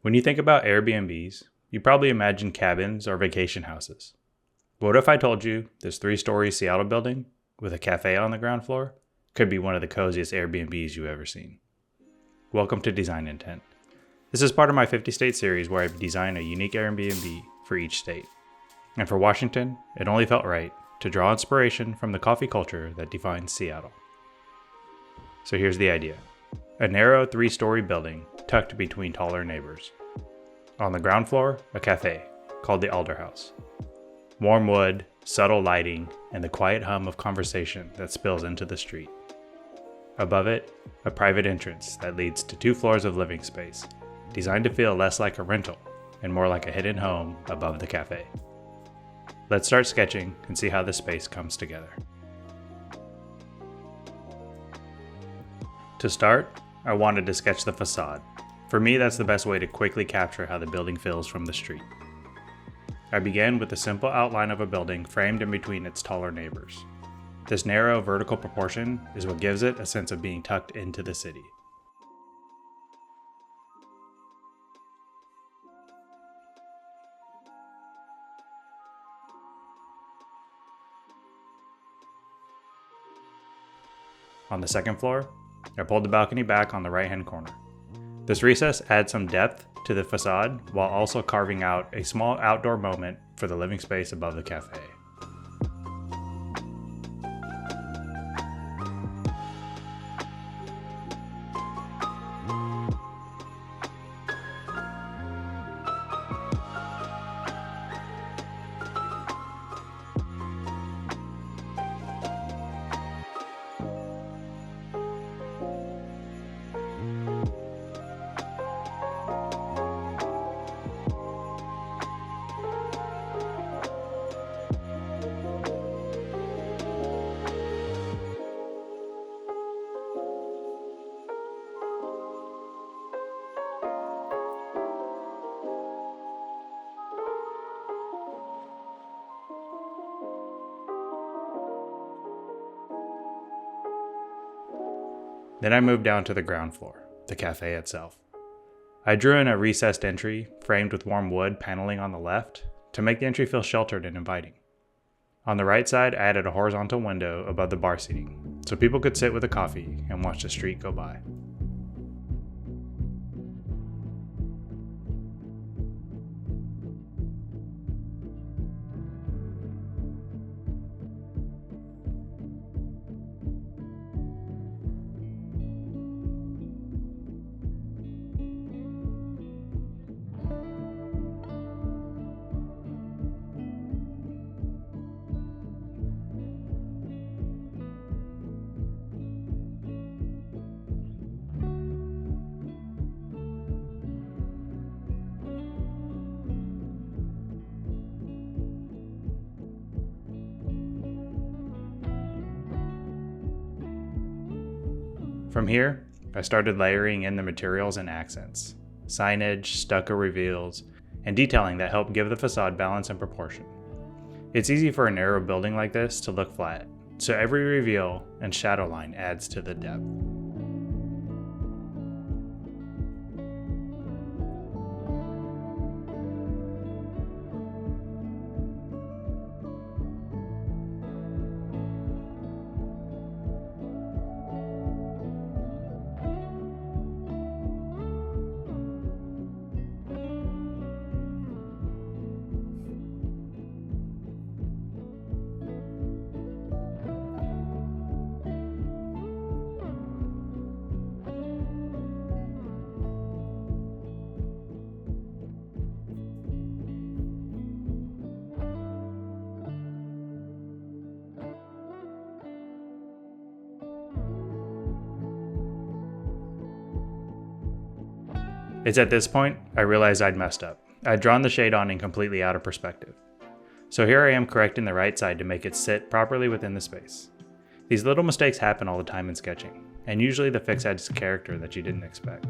When you think about Airbnbs, you probably imagine cabins or vacation houses. But what if I told you this 3-story Seattle building with a cafe on the ground floor could be one of the coziest Airbnbs you've ever seen? Welcome to Design Intent. This is part of my 50 state series where I've designed a unique Airbnb for each state. And for Washington, it only felt right to draw inspiration from the coffee culture that defines Seattle. So here's the idea. A narrow 3-story building tucked between taller neighbors. On the ground floor, a cafe called the Alder House. Warm wood, subtle lighting, and the quiet hum of conversation that spills into the street. Above it, a private entrance that leads to 2 floors of living space, designed to feel less like a rental and more like a hidden home above the cafe. Let's start sketching and see how this space comes together. To start, I wanted to sketch the facade. For me, that's the best way to quickly capture how the building feels from the street. I began with the simple outline of a building framed in between its taller neighbors. This narrow vertical proportion is what gives it a sense of being tucked into the city. On the second floor, I pulled the balcony back on the right-hand corner. This recess adds some depth to the facade while also carving out a small outdoor moment for the living space above the cafe. Then I moved down to the ground floor, the cafe itself. I drew in a recessed entry framed with warm wood paneling on the left to make the entry feel sheltered and inviting. On the right side, I added a horizontal window above the bar seating so people could sit with a coffee and watch the street go by. From here, I started layering in the materials and accents, signage, stucco reveals, and detailing that help give the facade balance and proportion. It's easy for a narrow building like this to look flat, so every reveal and shadow line adds to the depth. It's at this point I realized I'd messed up. I'd drawn the shade awning completely out of perspective. So here I am correcting the right side to make it sit properly within the space. These little mistakes happen all the time in sketching, and usually the fix adds character that you didn't expect.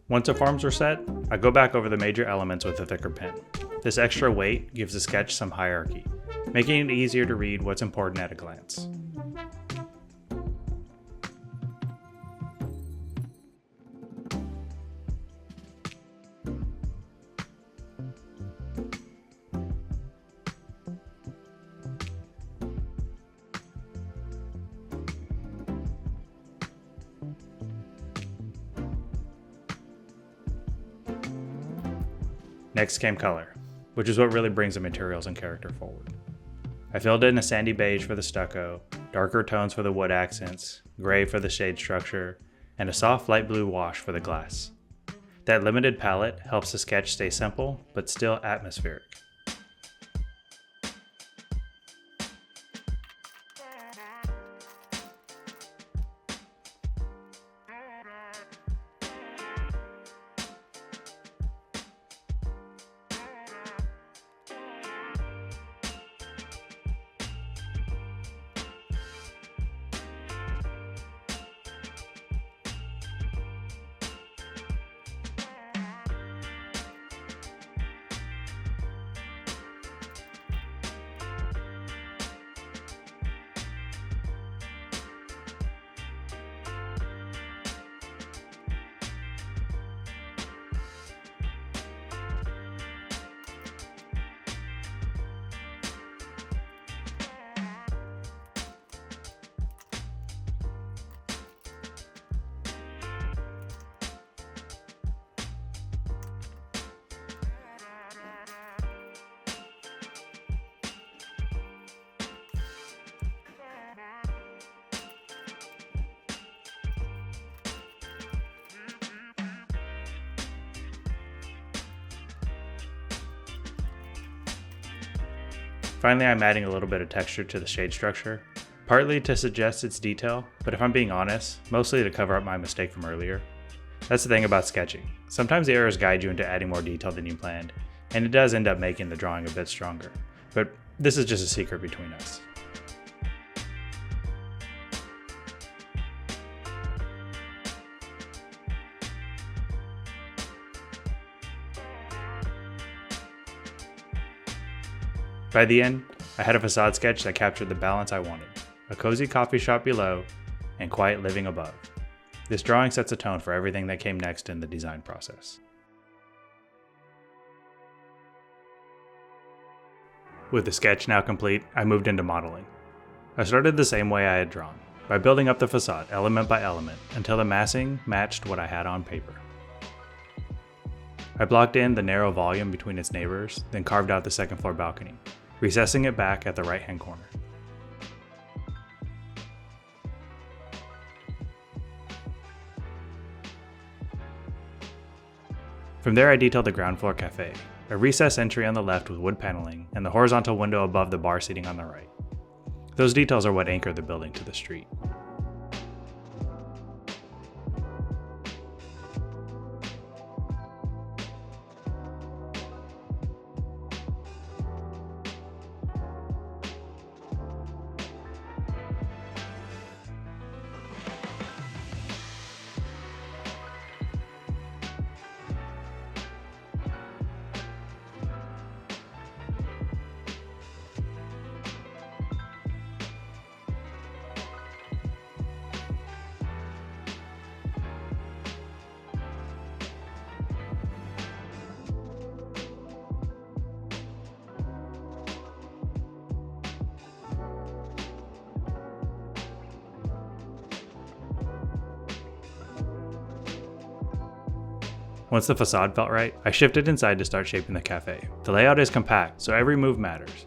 Once the forms were set, I go back over the major elements with a thicker pen. This extra weight gives the sketch some hierarchy, making it easier to read what's important at a glance. Next came color, which is what really brings the materials and character forward. I filled in a sandy beige for the stucco, darker tones for the wood accents, gray for the shade structure, and a soft light blue wash for the glass. That limited palette helps the sketch stay simple, but still atmospheric. Finally, I'm adding a little bit of texture to the shade structure, partly to suggest its detail, but if I'm being honest, mostly to cover up my mistake from earlier. That's the thing about sketching. Sometimes the errors guide you into adding more detail than you planned, and it does end up making the drawing a bit stronger. But this is just a secret between us. By the end, I had a facade sketch that captured the balance I wanted, a cozy coffee shop below and quiet living above. This drawing sets a tone for everything that came next in the design process. With the sketch now complete, I moved into modeling. I started the same way I had drawn, by building up the facade element by element until the massing matched what I had on paper. I blocked in the narrow volume between its neighbors, then carved out the second floor balcony, recessing it back at the right-hand corner. From there I detailed the ground floor café, a recessed entry on the left with wood paneling, and the horizontal window above the bar seating on the right. Those details are what anchor the building to the street. Once the facade felt right, I shifted inside to start shaping the cafe. The layout is compact, so every move matters.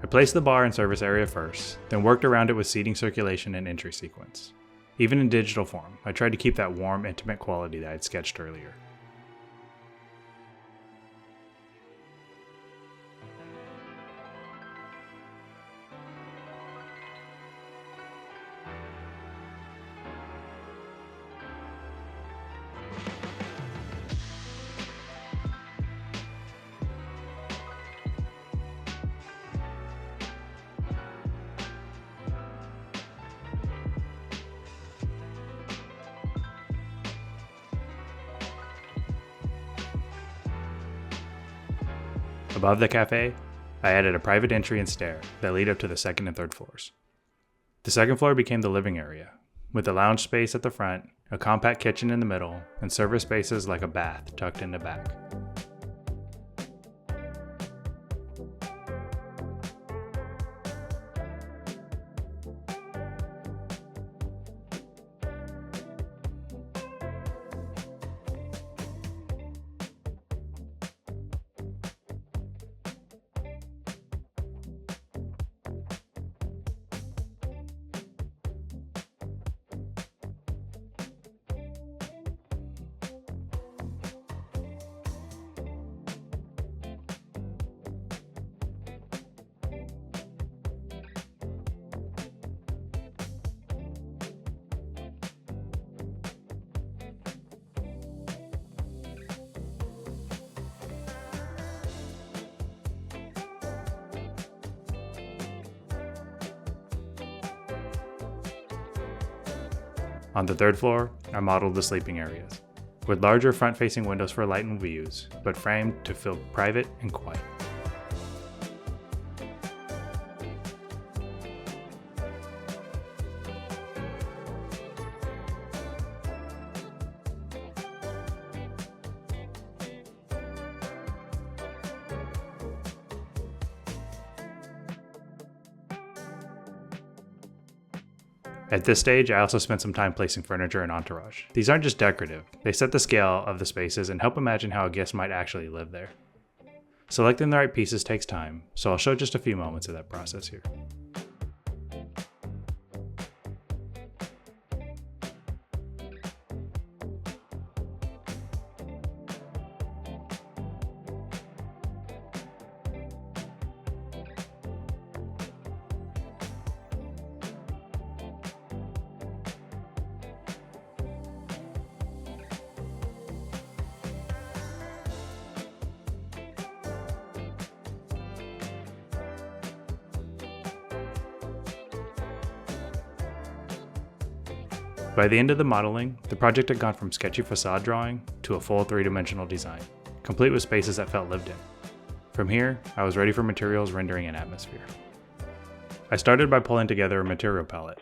I placed the bar and service area first, then worked around it with seating circulation and entry sequence. Even in digital form, I tried to keep that warm, intimate quality that I'd sketched earlier. Above the cafe, I added a private entry and stair that lead up to the second and third floors. The second floor became the living area, with a lounge space at the front, a compact kitchen in the middle, and service spaces like a bath tucked in the back. On the third floor, I modeled the sleeping areas, with larger front-facing windows for light and views, but framed to feel private and quiet. At this stage, I also spent some time placing furniture and entourage. These aren't just decorative, they set the scale of the spaces and help imagine how a guest might actually live there. Selecting the right pieces takes time, so I'll show just a few moments of that process here. By the end of the modeling, the project had gone from sketchy facade drawing to a full three-dimensional design, complete with spaces that felt lived in. From here, I was ready for materials, rendering, and atmosphere. I started by pulling together a material palette: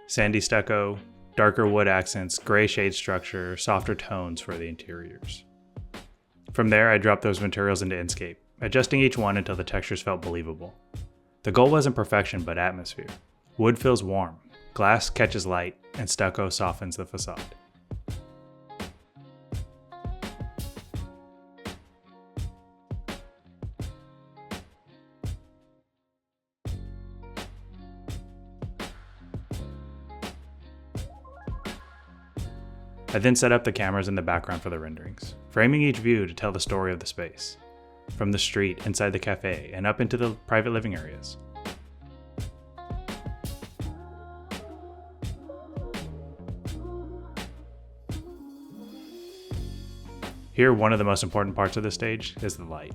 sandy stucco, darker wood accents, gray shade structure, softer tones for the interiors. From there, I dropped those materials into Inkscape, adjusting each one until the textures felt believable. The goal wasn't perfection, but atmosphere. Wood feels warm, glass catches light, and stucco softens the facade. I then set up the cameras in the background for the renderings, framing each view to tell the story of the space, from the street, inside the cafe, and up into the private living areas. Here, one of the most important parts of this stage is the light,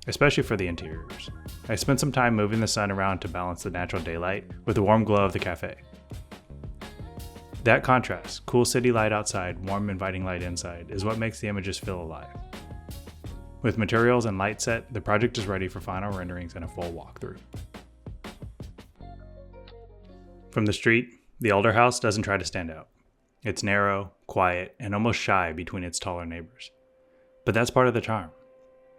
especially for the interiors. I spent some time moving the sun around to balance the natural daylight with the warm glow of the cafe. That contrast, cool city light outside, warm inviting light inside, is what makes the images feel alive. With materials and light set, the project is ready for final renderings and a full walkthrough. From the street, the Alder House doesn't try to stand out. It's narrow, quiet, and almost shy between its taller neighbors. But that's part of the charm.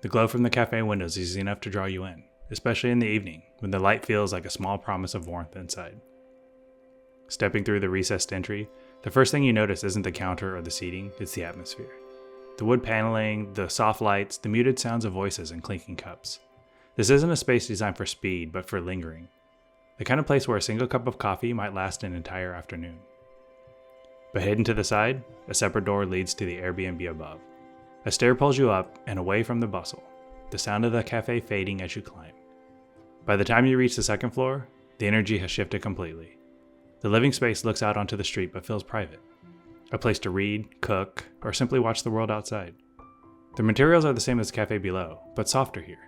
The glow from the cafe windows is easy enough to draw you in, especially in the evening, when the light feels like a small promise of warmth inside. Stepping through the recessed entry, the first thing you notice isn't the counter or the seating, it's the atmosphere. The wood paneling, the soft lights, the muted sounds of voices and clinking cups. This isn't a space designed for speed, but for lingering. The kind of place where a single cup of coffee might last an entire afternoon. But hidden to the side, a separate door leads to the Airbnb above. A stair pulls you up and away from the bustle, the sound of the cafe fading as you climb. By the time you reach the second floor, the energy has shifted completely. The living space looks out onto the street but feels private. A place to read, cook, or simply watch the world outside. The materials are the same as the cafe below, but softer here.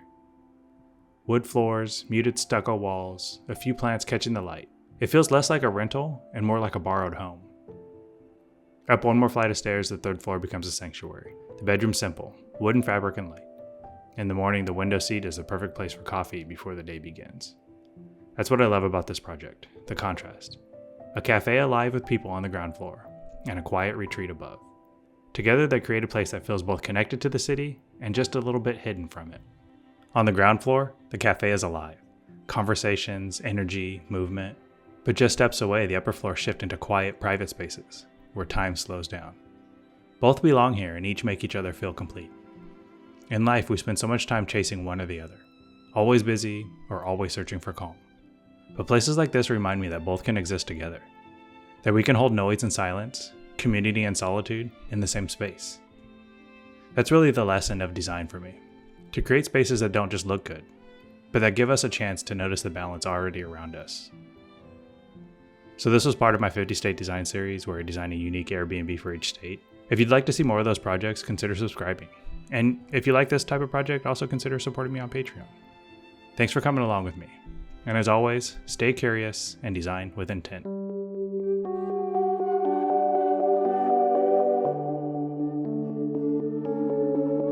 Wood floors, muted stucco walls, a few plants catching the light. It feels less like a rental and more like a borrowed home. Up one more flight of stairs, the third floor becomes a sanctuary. The bedroom's simple, wooden fabric and light. In the morning, the window seat is the perfect place for coffee before the day begins. That's what I love about this project, the contrast. A cafe alive with people on the ground floor, and a quiet retreat above. Together, they create a place that feels both connected to the city and just a little bit hidden from it. On the ground floor, the cafe is alive. Conversations, energy, movement. But just steps away, the upper floors shift into quiet, private spaces, where time slows down. Both belong here and each make each other feel complete. In life, we spend so much time chasing one or the other, always busy or always searching for calm. But places like this remind me that both can exist together, that we can hold noise and silence, community and solitude in the same space. That's really the lesson of design for me, to create spaces that don't just look good, but that give us a chance to notice the balance already around us. So this was part of my 50-state design series where I design a unique Airbnb for each state. If you'd like to see more of those projects, consider subscribing. And if you like this type of project, also consider supporting me on Patreon. Thanks for coming along with me. And as always, stay curious and design with intent.